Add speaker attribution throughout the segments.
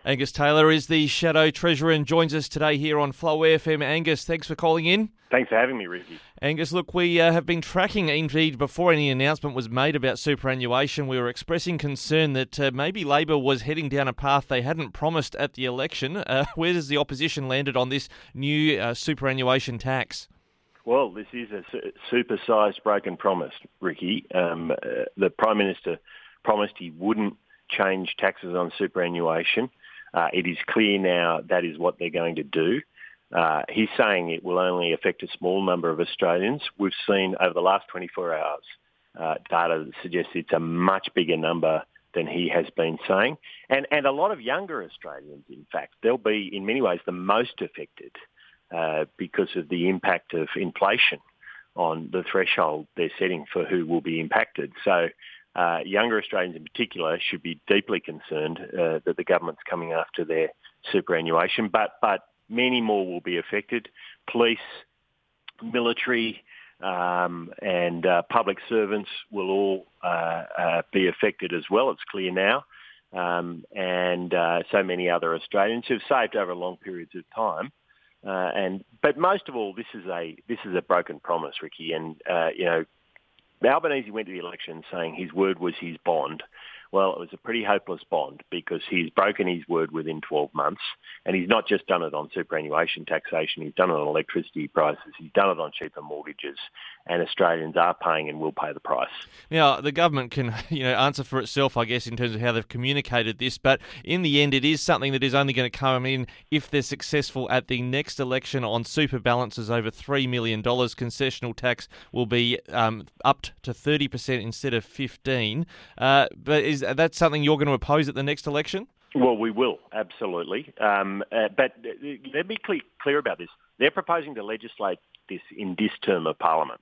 Speaker 1: Angus Taylor is the Shadow Treasurer and joins us today here on FlowFM. Angus, thanks for calling in.
Speaker 2: Thanks for having me, Ricky.
Speaker 1: Angus, look, we have been tracking, indeed, before any announcement was made about superannuation, we were expressing concern that maybe Labor was heading down a path they hadn't promised at the election. Where does the opposition landed on this new superannuation tax?
Speaker 2: Well, this is a super-sized broken promise, Ricky. The Prime Minister promised he wouldn't change taxes on superannuation. It is clear now that is what they're going to do. He's saying it will only affect a small number of Australians. We've seen over the last 24 hours data that suggests it's a much bigger number than he has been saying. And a lot of younger Australians, in fact, they'll be in many ways the most affected because of the impact of inflation on the threshold they're setting for who will be impacted. So younger Australians in particular should be deeply concerned that the government's coming after their superannuation, but many more will be affected. Police, military and public servants will all be affected as well, it's clear now, and so many other Australians who've saved over long periods of time. But most of all, this is a broken promise, Ricky, and Albanese went to the election saying his word was his bond. Well, it was a pretty hopeless bond because he's broken his word within 12 months, and he's not just done it on superannuation taxation, he's done it on electricity prices, he's done it on cheaper mortgages, and Australians are paying and will pay the price.
Speaker 1: Now, the government can answer for itself, I guess, in terms of how they've communicated this, but in the end it is something that is only going to come in if they're successful at the next election on super balances over $3 million. Concessional tax will be up to 30% instead of 15%. But is that something you're going to oppose at the next election?
Speaker 2: Well, we will, absolutely. But let me be clear about this. They're proposing to legislate this in this term of Parliament.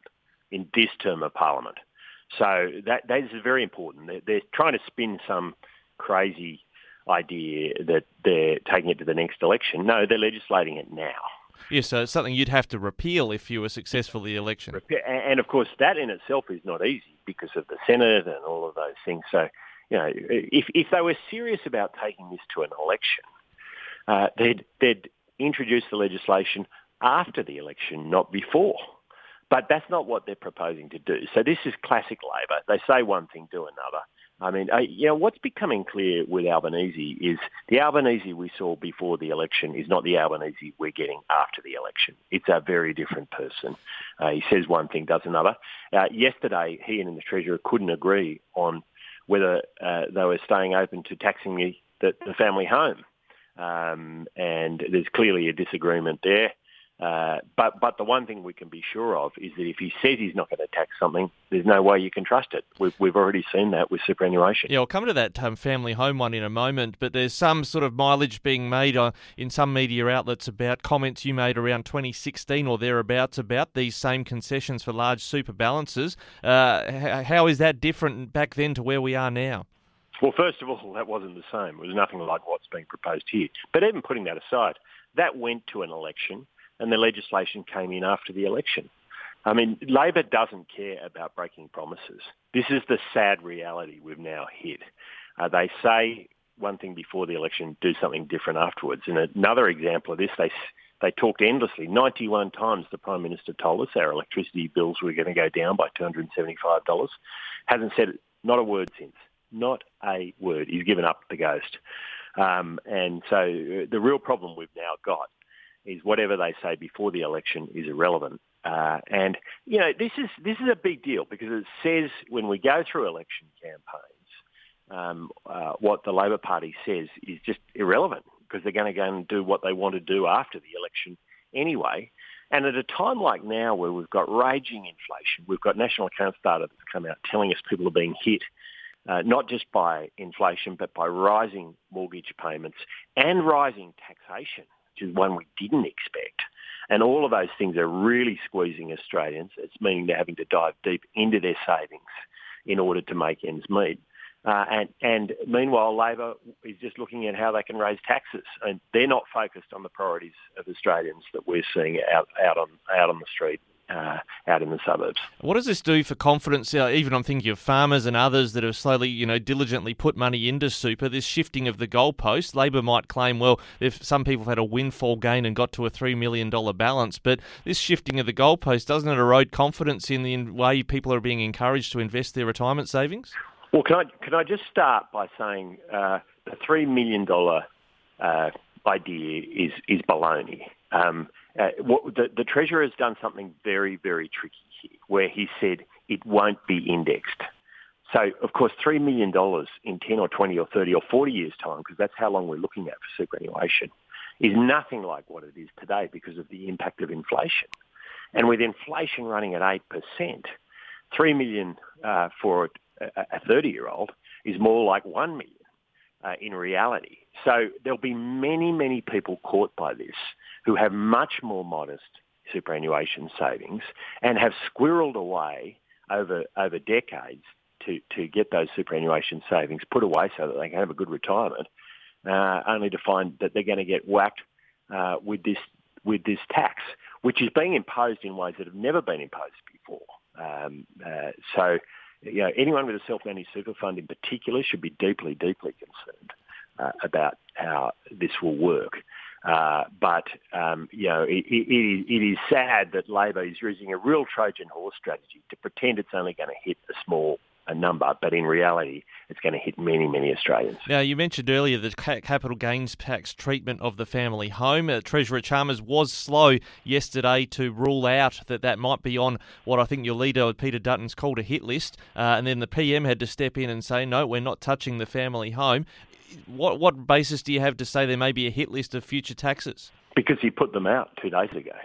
Speaker 2: So that is very important. They're trying to spin some crazy idea that they're taking it to the next election. No, they're legislating it now.
Speaker 1: Yes, so it's something you'd have to repeal if you were successful in the election.
Speaker 2: And of course, that in itself is not easy because of the Senate and all of those things. So, if they were serious about taking this to an election, they'd introduce the legislation after the election, not before. But that's not what they're proposing to do. So this is classic Labor. They say one thing, do another. I mean, what's becoming clear with Albanese is the Albanese we saw before the election is not the Albanese we're getting after the election. It's a very different person. He says one thing, does another. Yesterday, he and the Treasurer couldn't agree on whether they were staying open to taxing the family home. And there's clearly a disagreement there. But the one thing we can be sure of is that if he says he's not going to tax something, there's no way you can trust it. We've already seen that with superannuation.
Speaker 1: Yeah, I'll come to that family home one in a moment, but there's some sort of mileage being made in some media outlets about comments you made around 2016 or thereabouts about these same concessions for large super balances. How is that different back then to where we are now?
Speaker 2: Well, first of all, that wasn't the same. It was nothing like what's being proposed here. But even putting that aside, that went to an election, and the legislation came in after the election. I mean, Labor doesn't care about breaking promises. This is the sad reality we've now hit. They say one thing before the election, do something different afterwards. And another example of this, they talked endlessly. 91 times the Prime Minister told us our electricity bills were going to go down by $275. Hasn't said not a word since. Not a word. He's given up the ghost. And so the real problem we've now got is whatever they say before the election is irrelevant. And this is a big deal because it says when we go through election campaigns, what the Labor Party says is just irrelevant because they're going to go and do what they want to do after the election anyway. And at a time like now where we've got raging inflation, we've got national accounts data that's come out telling us people are being hit not just by inflation but by rising mortgage payments and rising taxation, which is one we didn't expect. And all of those things are really squeezing Australians. It's meaning they're having to dive deep into their savings in order to make ends meet. And meanwhile, Labor is just looking at how they can raise taxes, and they're not focused on the priorities of Australians that we're seeing out on the street out in the suburbs.
Speaker 1: What does this do for confidence? Even I'm thinking of farmers and others that have slowly, diligently put money into super. This shifting of the goalposts, Labor might claim, well, if some people have had a windfall gain and got to a $3 million balance, but this shifting of the goalposts, doesn't it erode confidence in the way people are being encouraged to invest their retirement savings?
Speaker 2: Well, can I just start by saying the $3 million idea is baloney. The Treasurer has done something very, very tricky here, where he said it won't be indexed. So, of course, $3 million in 10 or 20 or 30 or 40 years' time, because that's how long we're looking at for superannuation, is nothing like what it is today because of the impact of inflation. And with inflation running at 8%, $3 million for a 30-year-old is more like $1 million in reality. So there'll be many, many people caught by this who have much more modest superannuation savings and have squirreled away over decades to get those superannuation savings put away so that they can have a good retirement, only to find that they're going to get whacked with this tax, which is being imposed in ways that have never been imposed before. So anyone with a self-managed super fund in particular should be deeply, deeply concerned about how this will work. But it is sad that Labor is using a real Trojan horse strategy to pretend it's only going to hit a small number, but in reality, it's going to hit many, many Australians.
Speaker 1: Now, you mentioned earlier the capital gains tax treatment of the family home. Treasurer Chalmers was slow yesterday to rule out that might be on what I think your leader, Peter Dutton's called a hit list, and then the PM had to step in and say, no, we're not touching the family home. What basis do you have to say there may be a hit list of future taxes?
Speaker 2: Because he put them out 2 days ago.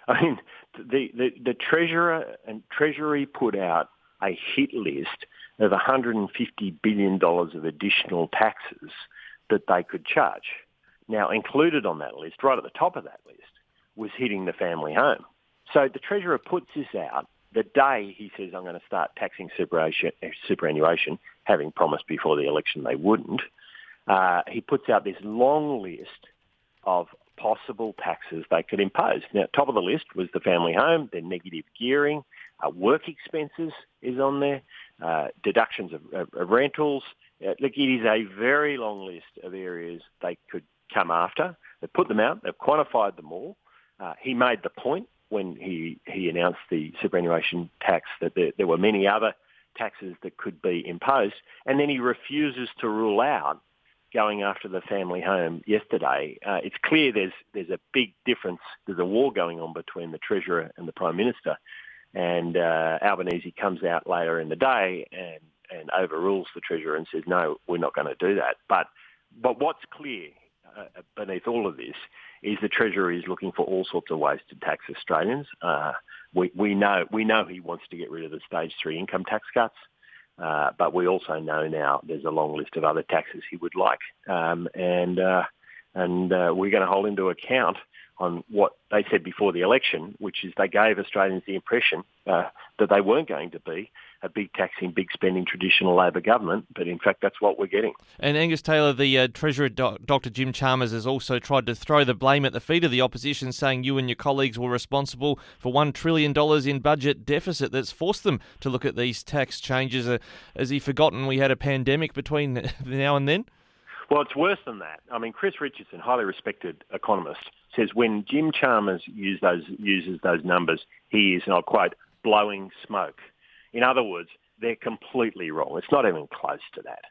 Speaker 2: I mean, the Treasurer and Treasury put out a hit list of $150 billion of additional taxes that they could charge. Now, included on that list, right at the top of that list, was hitting the family home. So the Treasurer puts this out the day he says, I'm going to start taxing superannuation, having promised before the election they wouldn't. He puts out this long list of possible taxes they could impose. Now, top of the list was the family home, then negative gearing, work expenses is on there, deductions of rentals. Look, it is a very long list of areas they could come after. They've put them out. They've quantified them all. He made the point when he announced the superannuation tax that there were many other taxes that could be imposed, and then he refuses to rule out going after the family home yesterday. It's clear there's a big difference. There's a war going on between the Treasurer and the Prime Minister. And Albanese comes out later in the day and overrules the Treasurer and says, no, we're not going to do that. But what's clear beneath all of this is the Treasurer is looking for all sorts of ways to tax Australians. We know he wants to get rid of the stage 3 income tax cuts. But we also know now there's a long list of other taxes he would like. And we're going to hold him to account on what they said before the election, which is they gave Australians the impression that they weren't going to be a big taxing, big spending traditional Labor government, but in fact that's what we're getting.
Speaker 1: And Angus Taylor, the Treasurer, Dr Jim Chalmers, has also tried to throw the blame at the feet of the opposition, saying you and your colleagues were responsible for $1 trillion in budget deficit that's forced them to look at these tax changes. Has he forgotten we had a pandemic between now and then?
Speaker 2: Well, it's worse than that. I mean, Chris Richardson, highly respected economist, says when Jim Chalmers uses those numbers, he is, and I'll quote, blowing smoke. In other words, they're completely wrong. It's not even close to that.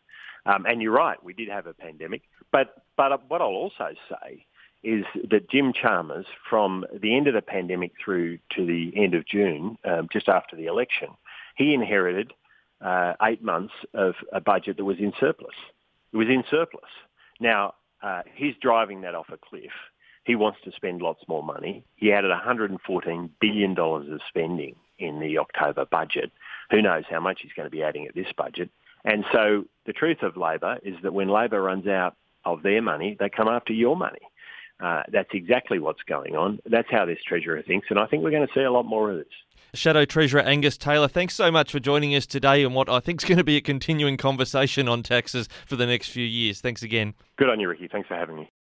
Speaker 2: And you're right, we did have a pandemic. But what I'll also say is that Jim Chalmers, from the end of the pandemic through to the end of June, just after the election, he inherited 8 months of a budget that was in surplus. It was in surplus. Now, he's driving that off a cliff. He wants to spend lots more money. He added $114 billion of spending in the October budget. Who knows how much he's going to be adding at this budget. And so the truth of Labor is that when Labor runs out of their money, they come after your money. That's exactly what's going on. That's how this Treasurer thinks, and I think we're going to see a lot more of this.
Speaker 1: Shadow Treasurer Angus Taylor, thanks so much for joining us today on what I think is going to be a continuing conversation on taxes for the next few years. Thanks again.
Speaker 2: Good on you, Ricky. Thanks for having me.